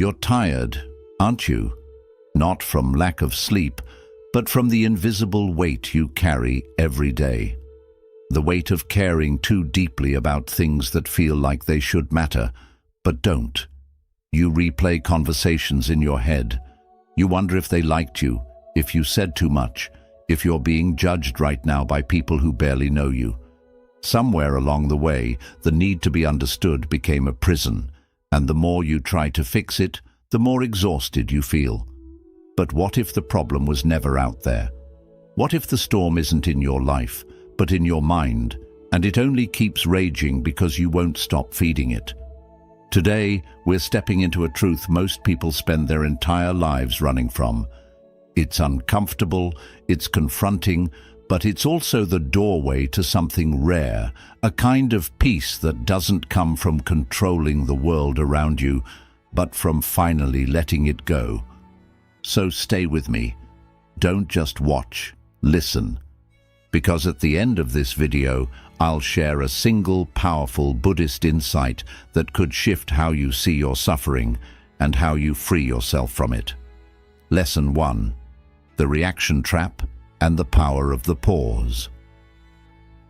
You're tired, aren't you? Not from lack of sleep, but from the invisible weight you carry every day. The weight of caring too deeply about things that feel like they should matter, but don't. You replay conversations in your head. You wonder if they liked you, if you said too much, if you're being judged right now by people who barely know you. Somewhere along the way, the need to be understood became a prison, and the more you try to fix it, the more exhausted you feel. But what if the problem was never out there? What if the storm isn't in your life, but in your mind, and it only keeps raging because you won't stop feeding it? Today, we're stepping into a truth most people spend their entire lives running from. It's uncomfortable, it's confronting, but it's also the doorway to something rare, a kind of peace that doesn't come from controlling the world around you, but from finally letting it go. So stay with me. Don't just watch, listen. Because at the end of this video, I'll share a single powerful Buddhist insight that could shift how you see your suffering and how you free yourself from it. Lesson 1. The reaction trap and the power of the pause.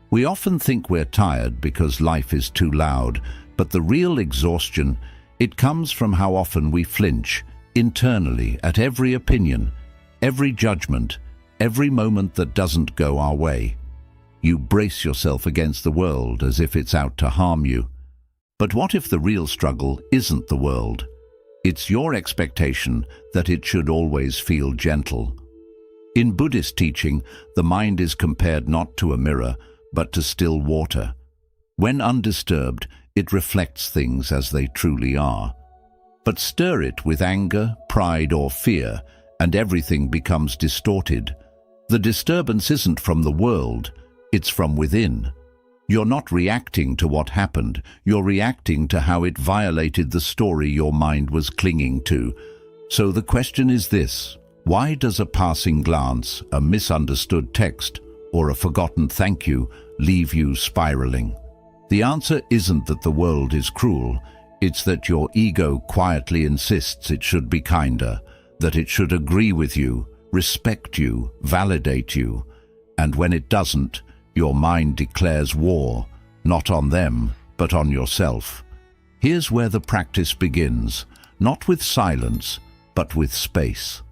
We often think we're tired because life is too loud, but the real exhaustion, it comes from how often we flinch internally at every opinion, every judgment, every moment that doesn't go our way. You brace yourself against the world as if it's out to harm you. But what if the real struggle isn't the world? It's your expectation that it should always feel gentle. In Buddhist teaching, the mind is compared not to a mirror, but to still water. When undisturbed, it reflects things as they truly are. But stir it with anger, pride, or fear, and everything becomes distorted. The disturbance isn't from the world, it's from within. You're not reacting to what happened, you're reacting to how it violated the story your mind was clinging to. So the question is this: why does a passing glance, a misunderstood text, or a forgotten thank you leave you spiraling? The answer isn't that the world is cruel, it's that your ego quietly insists it should be kinder, that it should agree with you, respect you, validate you. And when it doesn't, your mind declares war, not on them, but on yourself. Here's where the practice begins, not with silence, but with space.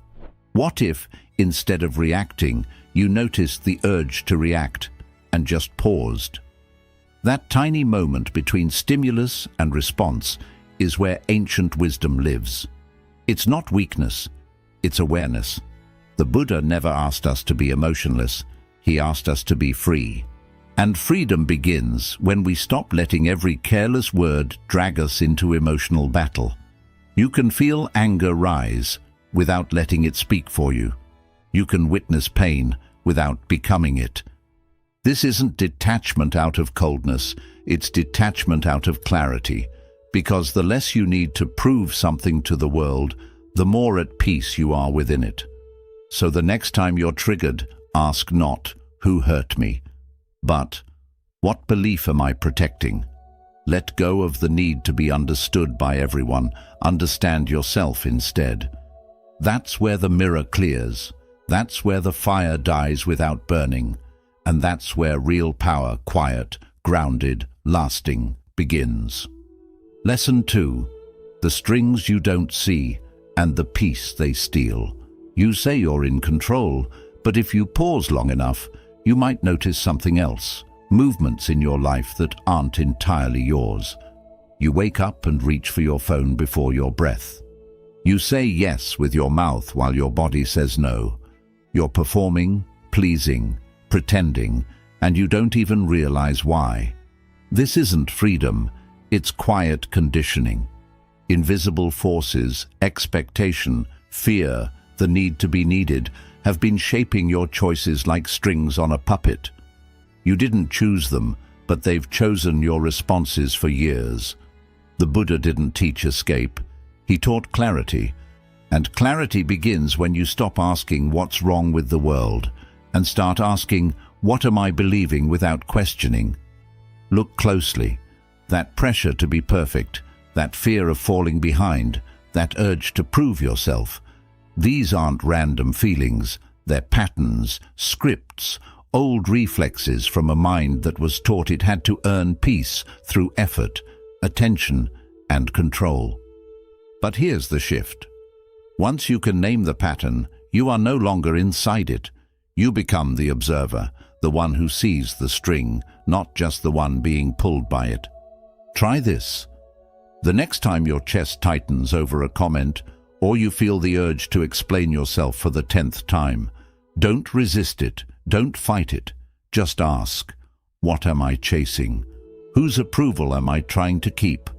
What if, instead of reacting, you noticed the urge to react and just paused? That tiny moment between stimulus and response is where ancient wisdom lives. It's not weakness, it's awareness. The Buddha never asked us to be emotionless, he asked us to be free. And freedom begins when we stop letting every careless word drag us into emotional battle. You can feel anger rise without letting it speak for you. You can witness pain without becoming it. This isn't detachment out of coldness, it's detachment out of clarity, because the less you need to prove something to the world, the more at peace you are within it. So the next time you're triggered, ask not, "Who hurt me?" but, "What belief am I protecting?" Let go of the need to be understood by everyone, understand yourself instead. That's where the mirror clears, that's where the fire dies without burning, and that's where real power, quiet, grounded, lasting, begins. Lesson 2. The strings you don't see and the peace they steal. You say you're in control, but if you pause long enough, you might notice something else, movements in your life that aren't entirely yours. You wake up and reach for your phone before your breath. You say yes with your mouth while your body says no. You're performing, pleasing, pretending, and you don't even realize why. This isn't freedom, it's quiet conditioning. Invisible forces, expectation, fear, the need to be needed, have been shaping your choices like strings on a puppet. You didn't choose them, but they've chosen your responses for years. The Buddha didn't teach escape, he taught clarity. And clarity begins when you stop asking what's wrong with the world and start asking, what am I believing, without questioning. Look closely. That pressure to be perfect, that fear of falling behind, that urge to prove yourself. These aren't random feelings, they're patterns, scripts, old reflexes from a mind that was taught it had to earn peace through effort, attention, and control. But here's the shift. Once you can name the pattern, you are no longer inside it. You become the observer, the one who sees the string, not just the one being pulled by it. Try this. The next time your chest tightens over a comment, or you feel the urge to explain yourself for the 10th time, don't resist it, don't fight it. Just ask, what am I chasing? Whose approval am I trying to keep?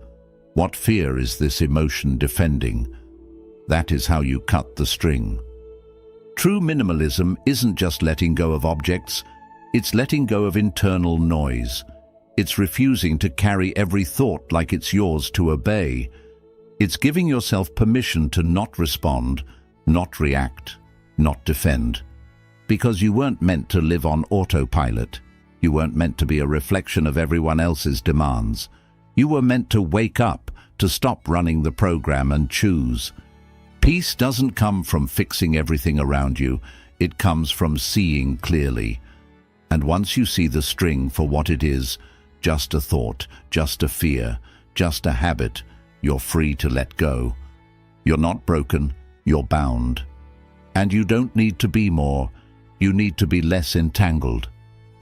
What fear is this emotion defending? That is how you cut the string. True minimalism isn't just letting go of objects, it's letting go of internal noise. It's refusing to carry every thought like it's yours to obey. It's giving yourself permission to not respond, not react, not defend. Because you weren't meant to live on autopilot. You weren't meant to be a reflection of everyone else's demands. You were meant to wake up, to stop running the program and choose. Peace doesn't come from fixing everything around you. It comes from seeing clearly. And once you see the string for what it is, just a thought, just a fear, just a habit, you're free to let go. You're not broken, you're bound. And you don't need to be more, you need to be less entangled.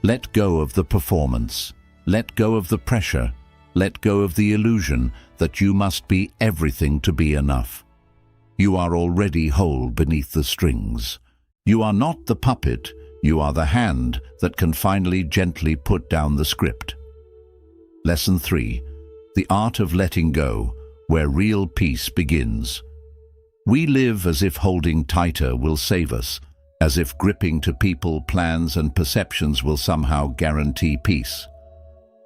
Let go of the performance. Let go of the pressure. Let go of the illusion that you must be everything to be enough. You are already whole beneath the strings. You are not the puppet, you are the hand that can finally gently put down the script. Lesson 3. The art of letting go, where real peace begins. We live as if holding tighter will save us, as if gripping to people, plans, and perceptions will somehow guarantee peace.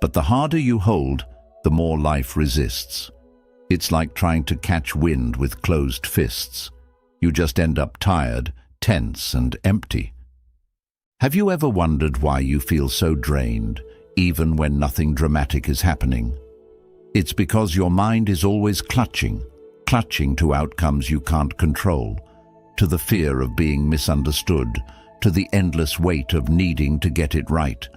But the harder you hold, the more life resists. It's like trying to catch wind with closed fists. You just end up tired, tense, and empty. Have you ever wondered why you feel so drained, even when nothing dramatic is happening? It's because your mind is always clutching to outcomes you can't control, to the fear of being misunderstood, to the endless weight of needing to get it right.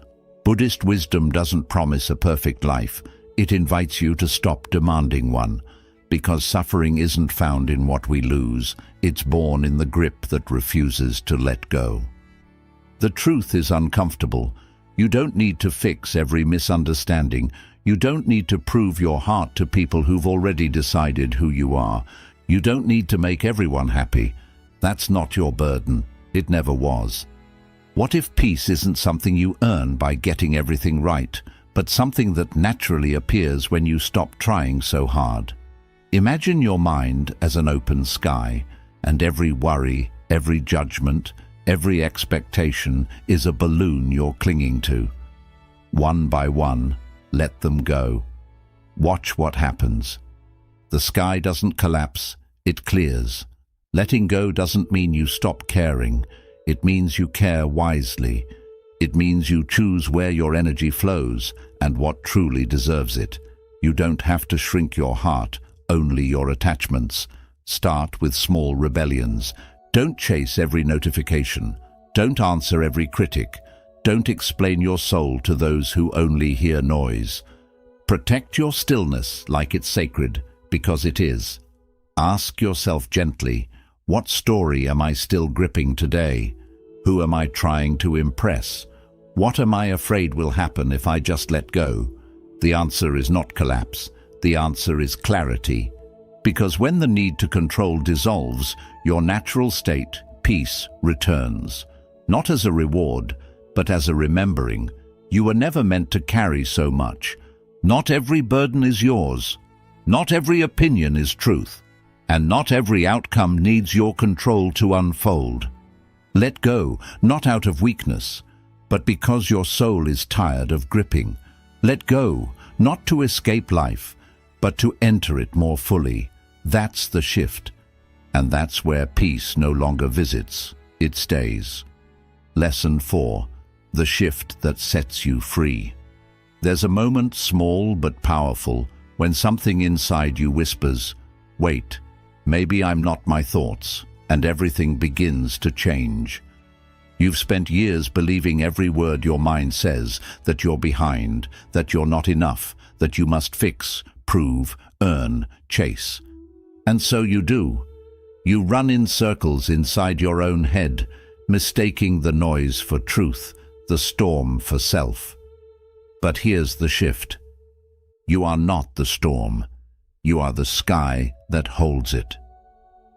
Buddhist wisdom doesn't promise a perfect life. It invites you to stop demanding one, because suffering isn't found in what we lose, it's born in the grip that refuses to let go. The truth is uncomfortable. You don't need to fix every misunderstanding. You don't need to prove your heart to people who've already decided who you are. You don't need to make everyone happy. That's not your burden. It never was. What if peace isn't something you earn by getting everything right, but something that naturally appears when you stop trying so hard? Imagine your mind as an open sky, and every worry, every judgment, every expectation is a balloon you're clinging to. One by one, let them go. Watch what happens. The sky doesn't collapse, it clears. Letting go doesn't mean you stop caring. It means you care wisely. It means you choose where your energy flows and what truly deserves it. You don't have to shrink your heart, only your attachments. Start with small rebellions. Don't chase every notification. Don't answer every critic. Don't explain your soul to those who only hear noise. Protect your stillness like it's sacred, because it is. Ask yourself gently, what story am I still gripping today? Who am I trying to impress? What am I afraid will happen if I just let go? The answer is not collapse. The answer is clarity. Because when the need to control dissolves, your natural state, peace, returns. Not as a reward, but as a remembering. You were never meant to carry so much. Not every burden is yours. Not every opinion is truth. And not every outcome needs your control to unfold. Let go, not out of weakness, but because your soul is tired of gripping. Let go, not to escape life, but to enter it more fully. That's the shift. And that's where peace no longer visits, it stays. Lesson 4. The shift that sets you free. There's a moment, small but powerful, when something inside you whispers, wait, maybe I'm not my thoughts, and everything begins to change. You've spent years believing every word your mind says, that you're behind, that you're not enough, that you must fix, prove, earn, chase. And so you do. You run in circles inside your own head, mistaking the noise for truth, the storm for self. But here's the shift. You are not the storm. You are the sky that holds it.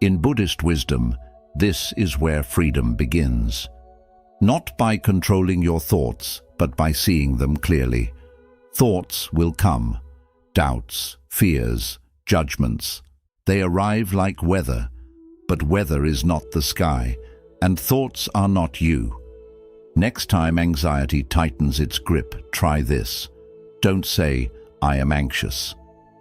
In Buddhist wisdom, this is where freedom begins. Not by controlling your thoughts, but by seeing them clearly. Thoughts will come. Doubts, fears, judgments. They arrive like weather, but weather is not the sky, and thoughts are not you. Next time anxiety tightens its grip, try this. Don't say, I am anxious.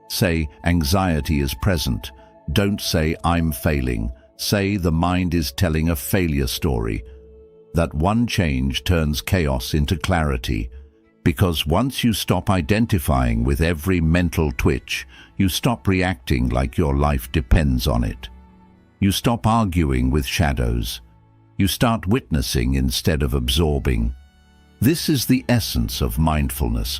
Say, anxiety is present. Don't say, I'm failing. Say, the mind is telling a failure story. That one change turns chaos into clarity, because once you stop identifying with every mental twitch, you stop reacting like your life depends on it. You stop arguing with shadows. You start witnessing instead of absorbing. This is the essence of mindfulness,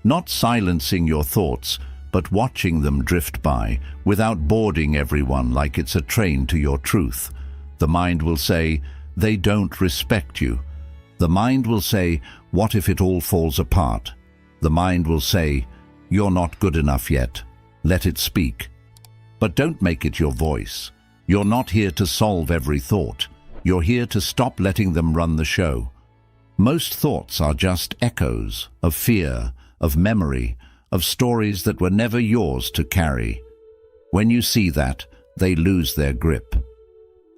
not silencing your thoughts, but watching them drift by, without boarding everyone like it's a train to your truth. The mind will say, they don't respect you. The mind will say, what if it all falls apart? The mind will say, you're not good enough yet. Let it speak. But don't make it your voice. You're not here to solve every thought. You're here to stop letting them run the show. Most thoughts are just echoes of fear, of memory, of stories that were never yours to carry. When you see that, they lose their grip.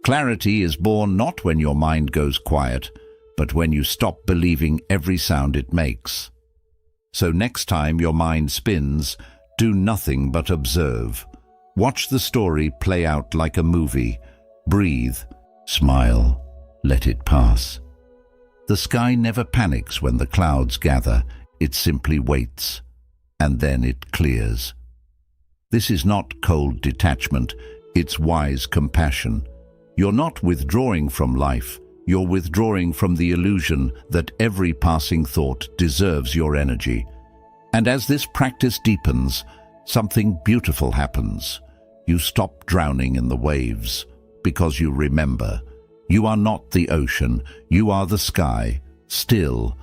Clarity is born not when your mind goes quiet, but when you stop believing every sound it makes. So next time your mind spins, do nothing but observe. Watch the story play out like a movie. Breathe, smile, let it pass. The sky never panics when the clouds gather. It simply waits, and then it clears. This is not cold detachment, it's wise compassion. You're not withdrawing from life, you're withdrawing from the illusion that every passing thought deserves your energy. And as this practice deepens, something beautiful happens. You stop drowning in the waves, because you remember, you are not the ocean, you are the sky, still,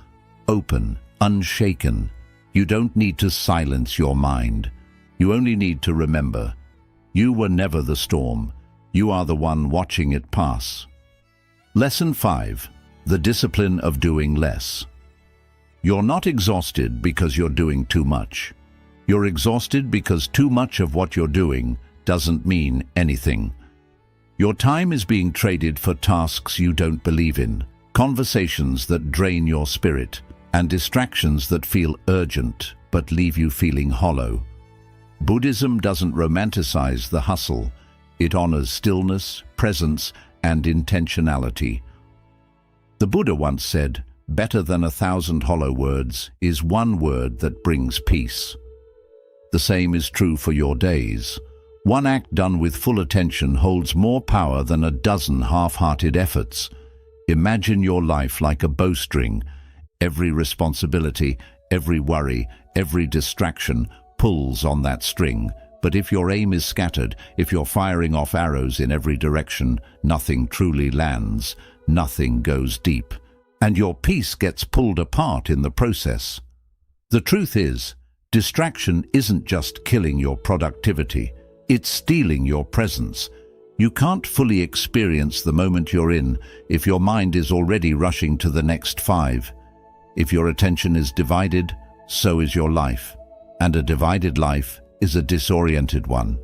open, unshaken. You don't need to silence your mind. You only need to remember, you were never the storm. You are the one watching it pass. Lesson 5. The discipline of doing less. You're not exhausted because you're doing too much. You're exhausted because too much of what you're doing doesn't mean anything. Your time is being traded for tasks you don't believe in, conversations that drain your spirit, and distractions that feel urgent but leave you feeling hollow. Buddhism doesn't romanticize the hustle. It honors stillness, presence, and intentionality. The Buddha once said, better than 1,000 hollow words is one word that brings peace. The same is true for your days. One act done with full attention holds more power than a dozen half-hearted efforts. Imagine your life like a bowstring. Every responsibility, every worry, every distraction pulls on that string. But if your aim is scattered, if you're firing off arrows in every direction, nothing truly lands, nothing goes deep, and your peace gets pulled apart in the process. The truth is, distraction isn't just killing your productivity, it's stealing your presence. You can't fully experience the moment you're in if your mind is already rushing to the next 5. If your attention is divided, so is your life, and a divided life is a disoriented one.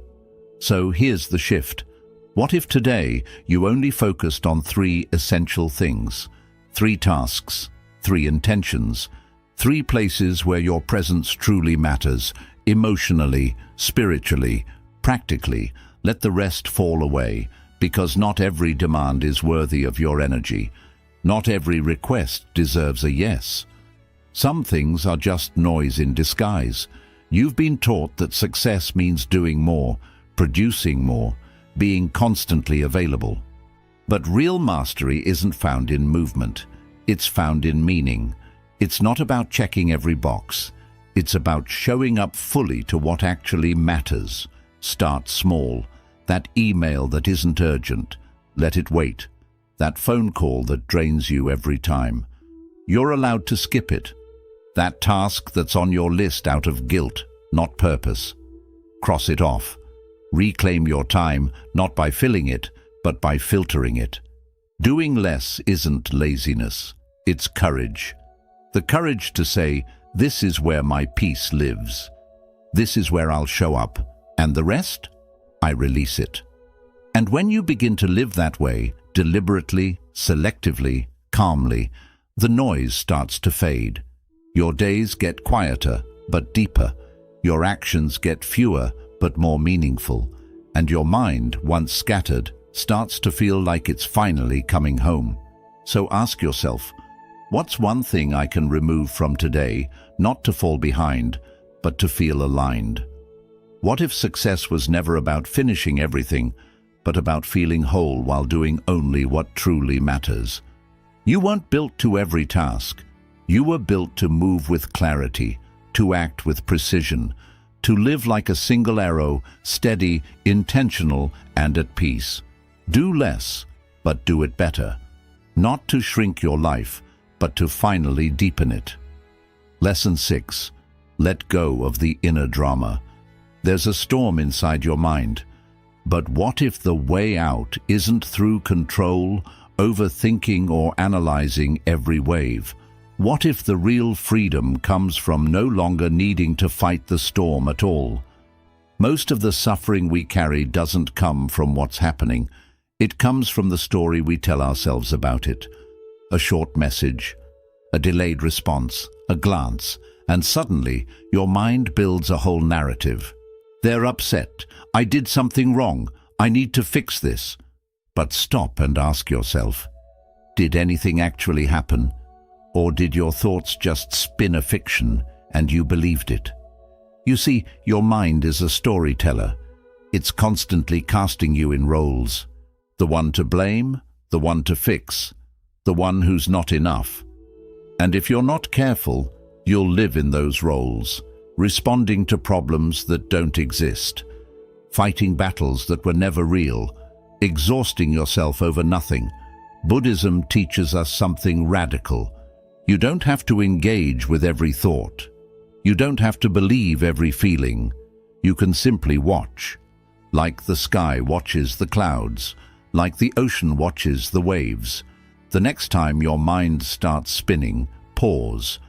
So here's the shift. What if today you only focused on 3 essential things, 3 tasks, 3 intentions, 3 places where your presence truly matters, emotionally, spiritually, practically? Let the rest fall away, because not every demand is worthy of your energy. Not every request deserves a yes. Some things are just noise in disguise. You've been taught that success means doing more, producing more, being constantly available. But real mastery isn't found in movement. It's found in meaning. It's not about checking every box. It's about showing up fully to what actually matters. Start small. That email that isn't urgent, let it wait. That phone call that drains you every time, you're allowed to skip it. That task that's on your list out of guilt, not purpose, cross it off. Reclaim your time, not by filling it, but by filtering it. Doing less isn't laziness, it's courage. The courage to say, this is where my peace lives. This is where I'll show up, and the rest, I release it. And when you begin to live that way, deliberately, selectively, calmly, the noise starts to fade. Your days get quieter, but deeper. Your actions get fewer, but more meaningful. And your mind, once scattered, starts to feel like it's finally coming home. So ask yourself, what's one thing I can remove from today, not to fall behind, but to feel aligned? What if success was never about finishing everything, but about feeling whole while doing only what truly matters? You weren't built to every task. You were built to move with clarity, to act with precision, to live like a single arrow, steady, intentional, and at peace. Do less, but do it better. Not to shrink your life, but to finally deepen it. Lesson 6. Let go of the inner drama. There's a storm inside your mind. But what if the way out isn't through control, overthinking, or analyzing every wave? What if the real freedom comes from no longer needing to fight the storm at all? Most of the suffering we carry doesn't come from what's happening. It comes from the story we tell ourselves about it. A short message, a delayed response, a glance, and suddenly your mind builds a whole narrative. They're upset. I did something wrong. I need to fix this. But stop and ask yourself, did anything actually happen? Or did your thoughts just spin a fiction and you believed it? You see, your mind is a storyteller. It's constantly casting you in roles. The one to blame, the one to fix, the one who's not enough. And if you're not careful, you'll live in those roles, responding to problems that don't exist, fighting battles that were never real, exhausting yourself over nothing. Buddhism teaches us something radical. You don't have to engage with every thought. You don't have to believe every feeling. You can simply watch, like the sky watches the clouds, like the ocean watches the waves. The next time your mind starts spinning, pause.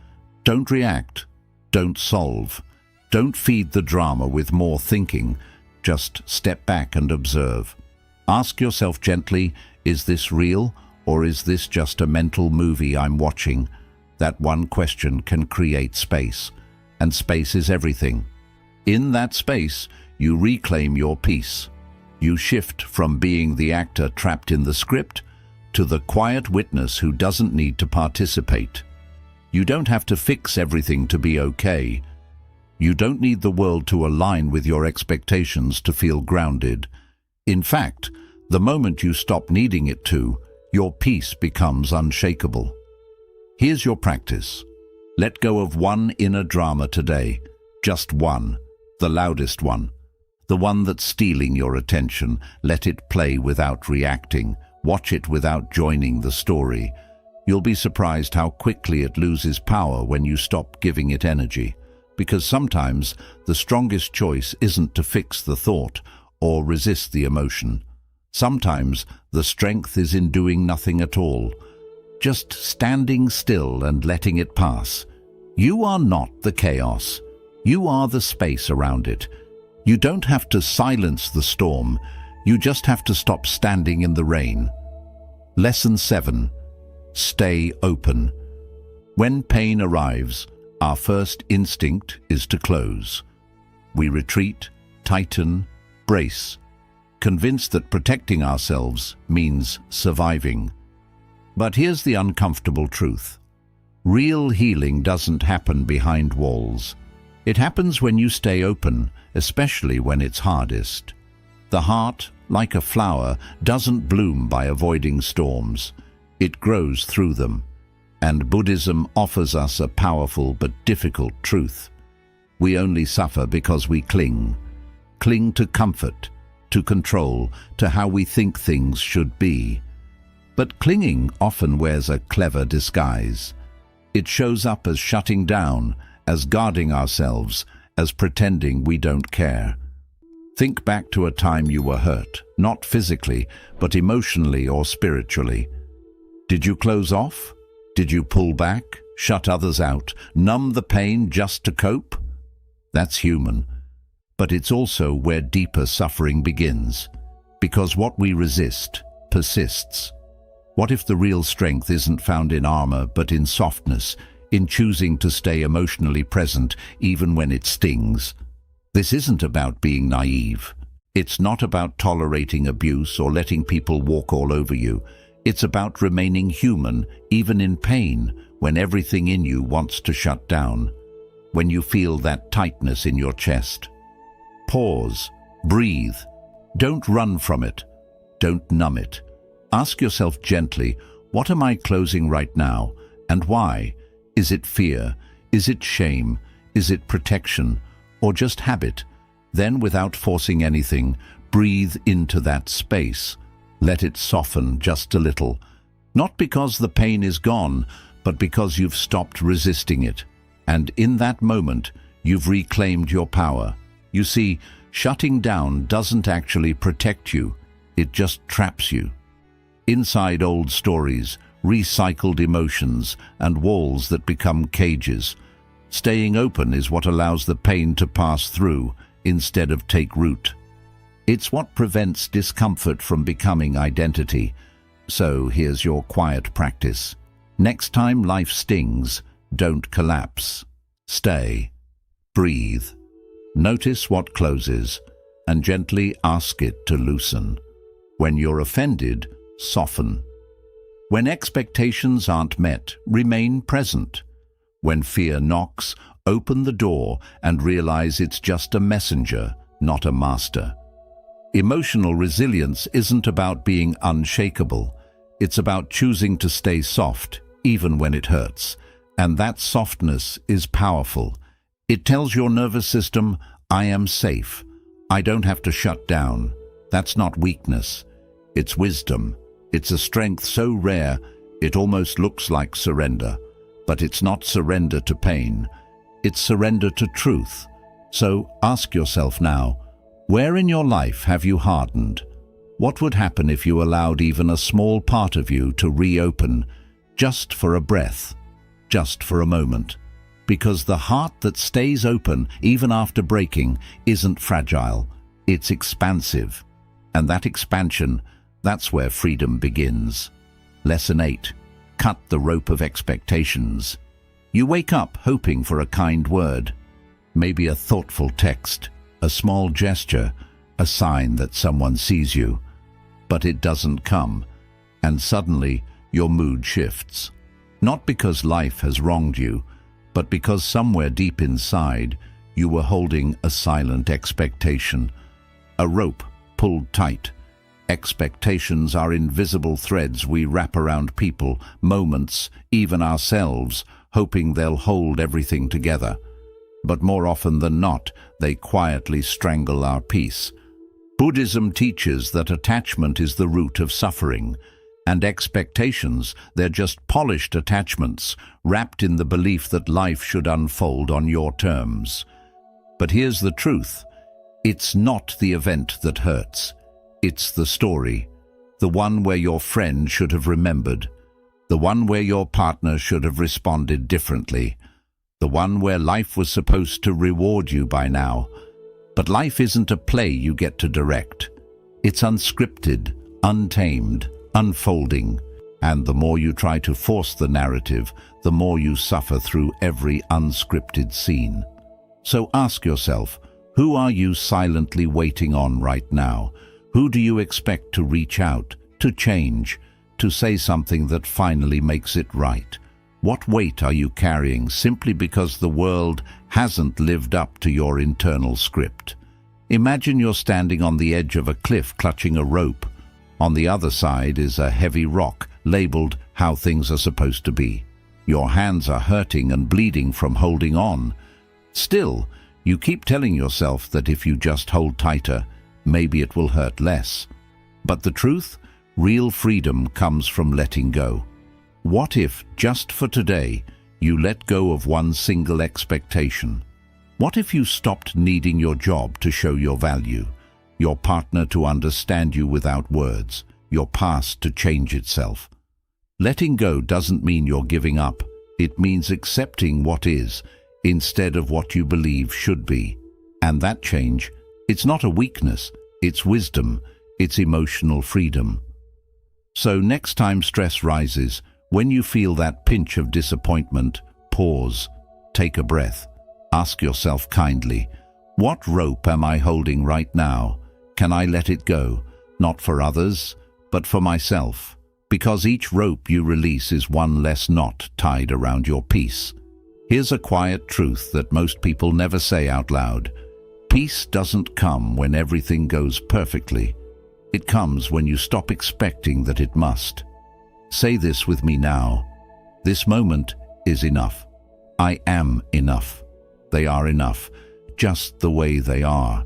Don't react. Don't solve. Don't feed the drama with more thinking. Just step back and observe. Ask yourself gently, is this real, or is this just a mental movie I'm watching? That one question can create space, and space is everything. In that space, you reclaim your peace. You shift from being the actor trapped in the script to the quiet witness who doesn't need to participate. You don't have to fix everything to be okay. You don't need the world to align with your expectations to feel grounded. In fact, the moment you stop needing it to, your peace becomes unshakable. Here's your practice. Let go of one inner drama today. Just one, the loudest one. The one that's stealing your attention. Let it play without reacting. Watch it without joining the story. You'll be surprised how quickly it loses power when you stop giving it energy. Because sometimes the strongest choice isn't to fix the thought or resist the emotion. Sometimes the strength is in doing nothing at all. Just standing still and letting it pass. You are not the chaos. You are the space around it. You don't have to silence the storm. You just have to stop standing in the rain. Lesson 7. Stay open. When pain arrives, our first instinct is to close. We retreat, tighten, brace, convinced that protecting ourselves means surviving. But here's the uncomfortable truth. Real healing doesn't happen behind walls. It happens when you stay open, especially when it's hardest. The heart, like a flower, doesn't bloom by avoiding storms. It grows through them. And Buddhism offers us a powerful but difficult truth. We only suffer because we cling. Cling to comfort, to control, to how we think things should be. But clinging often wears a clever disguise. It shows up as shutting down, as guarding ourselves, as pretending we don't care. Think back to a time you were hurt, not physically, but emotionally or spiritually. Did you close off? Did you pull back, shut others out, numb the pain just to cope? That's human. But it's also where deeper suffering begins. Because what we resist persists. What if the real strength isn't found in armor, but in softness, in choosing to stay emotionally present even when it stings? This isn't about being naive. It's not about tolerating abuse or letting people walk all over you. It's about remaining human, even in pain, when everything in you wants to shut down. When you feel that tightness in your chest. Pause. Breathe. Don't run from it. Don't numb it. Ask yourself gently, what am I closing right now, and why? Is it fear? Is it shame? Is it protection? Or just habit? Then, without forcing anything, breathe into that space. Let it soften just a little. Not because the pain is gone, but because you've stopped resisting it. And in that moment, you've reclaimed your power. You see, shutting down doesn't actually protect you. It just traps you. Inside old stories, recycled emotions, and walls that become cages. Staying open is what allows the pain to pass through instead of take root. It's what prevents discomfort from becoming identity. So here's your quiet practice. Next time life stings, don't collapse. Stay. Breathe. Notice what closes, and gently ask it to loosen. When you're offended, soften. When expectations aren't met, remain present. When fear knocks, open the door and realize it's just a messenger, not a master. Emotional resilience isn't about being unshakable. It's about choosing to stay soft, even when it hurts. And that softness is powerful. It tells your nervous system, I am safe. I don't have to shut down. That's not weakness. It's wisdom. It's a strength so rare, it almost looks like surrender. But it's not surrender to pain. It's surrender to truth. So ask yourself now, where in your life have you hardened? What would happen if you allowed even a small part of you to reopen, just for a breath, just for a moment? Because the heart that stays open, even after breaking, isn't fragile. It's expansive. And that expansion, that's where freedom begins. Lesson 8. Cut the rope of expectations. You wake up hoping for a kind word. Maybe a thoughtful text, a small gesture, a sign that someone sees you. But it doesn't come. And suddenly, your mood shifts. Not because life has wronged you, but because somewhere deep inside, you were holding a silent expectation. A rope pulled tight. Expectations are invisible threads we wrap around people, moments, even ourselves, hoping they'll hold everything together. But more often than not, they quietly strangle our peace. Buddhism teaches that attachment is the root of suffering, and expectations, they're just polished attachments, wrapped in the belief that life should unfold on your terms. But here's the truth. It's not the event that hurts. It's the story, the one where your friend should have remembered, the one where your partner should have responded differently, the one where life was supposed to reward you by now. But life isn't a play you get to direct. It's unscripted, untamed, unfolding, and the more you try to force the narrative, the more you suffer through every unscripted scene. So ask yourself, who are you silently waiting on right now? Who do you expect to reach out, to change, to say something that finally makes it right? What weight are you carrying simply because the world hasn't lived up to your internal script? Imagine you're standing on the edge of a cliff clutching a rope. On the other side is a heavy rock labeled how things are supposed to be. Your hands are hurting and bleeding from holding on. Still, you keep telling yourself that if you just hold tighter, maybe it will hurt less. But the truth? Real freedom comes from letting go. What if, just for today, you let go of one single expectation? What if you stopped needing your job to show your value, your partner to understand you without words, your past to change itself? Letting go doesn't mean you're giving up. It means accepting what is, instead of what you believe should be. And that change, it's not a weakness, it's wisdom, it's emotional freedom. So next time stress rises, when you feel that pinch of disappointment, pause, take a breath. Ask yourself kindly, what rope am I holding right now? Can I let it go? Not for others, but for myself. Because each rope you release is one less knot tied around your peace. Here's a quiet truth that most people never say out loud. Peace doesn't come when everything goes perfectly. It comes when you stop expecting that it must. Say this with me now. This moment is enough. I am enough. They are enough, just the way they are.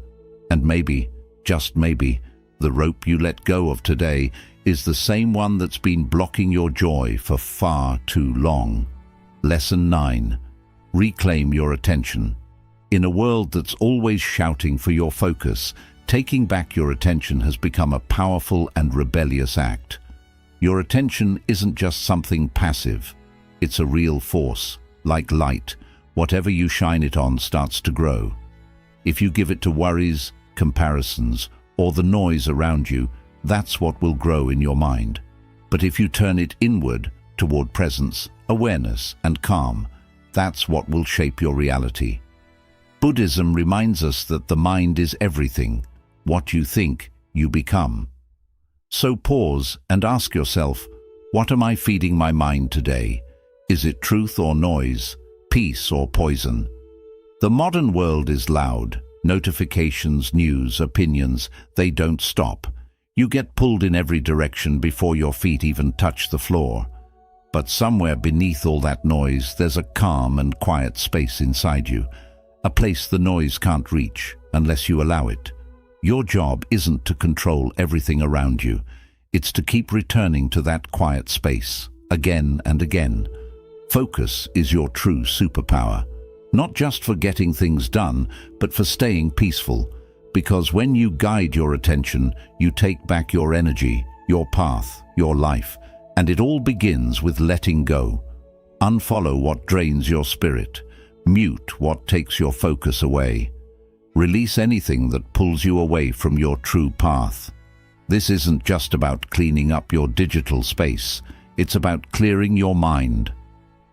And maybe, just maybe, the rope you let go of today is the same one that's been blocking your joy for far too long. Lesson 9. Reclaim your attention. In a world that's always shouting for your focus, taking back your attention has become a powerful and rebellious act. Your attention isn't just something passive. It's a real force, like light. Whatever you shine it on starts to grow. If you give it to worries, comparisons, or the noise around you, that's what will grow in your mind. But if you turn it inward, toward presence, awareness, and calm, that's what will shape your reality. Buddhism reminds us that the mind is everything. What you think, you become. So pause and ask yourself, what am I feeding my mind today? Is it truth or noise? Peace or poison? The modern world is loud. Notifications, news, opinions, they don't stop. You get pulled in every direction before your feet even touch the floor. But somewhere beneath all that noise, there's a calm and quiet space inside you, a place the noise can't reach unless you allow it. Your job isn't to control everything around you. It's to keep returning to that quiet space, again and again. Focus is your true superpower, not just for getting things done, but for staying peaceful. Because when you guide your attention, you take back your energy, your path, your life, and it all begins with letting go. Unfollow what drains your spirit. Mute what takes your focus away. Release anything that pulls you away from your true path. This isn't just about cleaning up your digital space. It's about clearing your mind.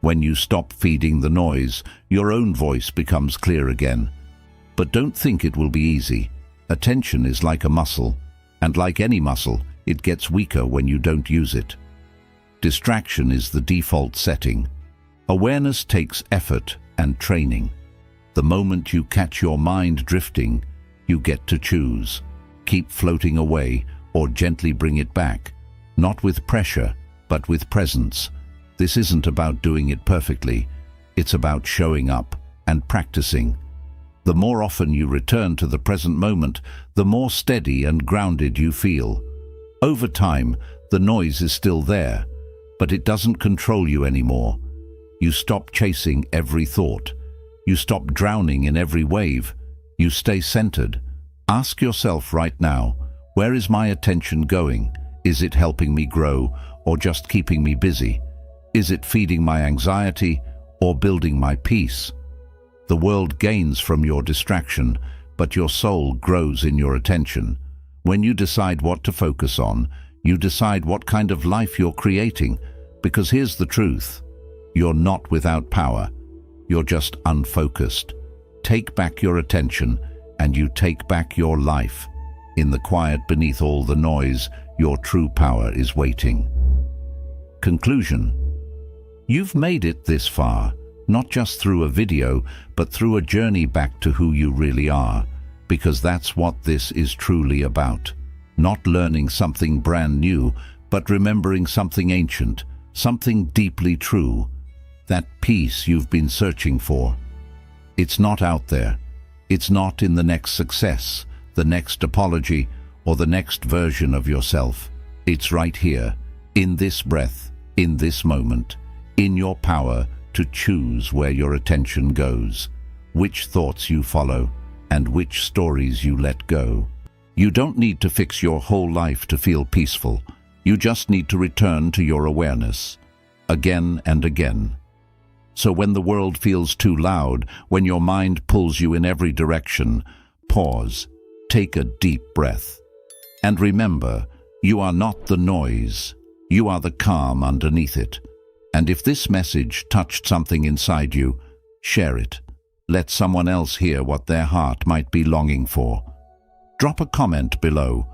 When you stop feeding the noise, your own voice becomes clear again. But don't think it will be easy. Attention is like a muscle, and like any muscle, it gets weaker when you don't use it. Distraction is the default setting. Awareness takes effort and training. The moment you catch your mind drifting, you get to choose. Keep floating away or gently bring it back, not with pressure, but with presence. This isn't about doing it perfectly. It's about showing up and practicing. The more often you return to the present moment, the more steady and grounded you feel. Over time, the noise is still there, but it doesn't control you anymore. You stop chasing every thought. You stop drowning in every wave. You stay centered. Ask yourself right now, where is my attention going? Is it helping me grow or just keeping me busy? Is it feeding my anxiety or building my peace? The world gains from your distraction, but your soul grows in your attention. When you decide what to focus on, you decide what kind of life you're creating. Because here's the truth. You're not without power. You're just unfocused. Take back your attention, and you take back your life. In the quiet beneath all the noise, your true power is waiting. Conclusion. You've made it this far, not just through a video, but through a journey back to who you really are. because that's what this is truly about. Not learning something brand new, but remembering something ancient, something deeply true. That peace you've been searching for. It's not out there. It's not in the next success, the next apology, or the next version of yourself. It's right here, in this breath, in this moment, in your power to choose where your attention goes, which thoughts you follow, and which stories you let go. You don't need to fix your whole life to feel peaceful. You just need to return to your awareness, again and again. So when the world feels too loud, when your mind pulls you in every direction, pause, take a deep breath. And remember, you are not the noise. You are the calm underneath it. And if this message touched something inside you, share it. Let someone else hear what their heart might be longing for. Drop a comment below.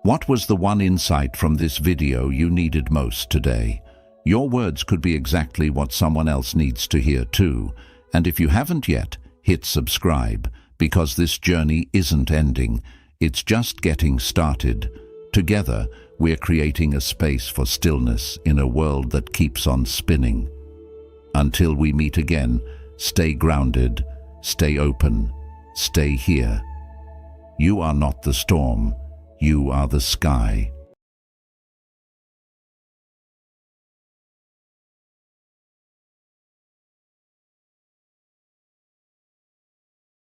What was the one insight from this video you needed most today? Your words could be exactly what someone else needs to hear too. And if you haven't yet, hit subscribe, because this journey isn't ending. It's just getting started. Together, we're creating a space for stillness in a world that keeps on spinning. Until we meet again, stay grounded, stay open, stay here. You are not the storm, you are the sky.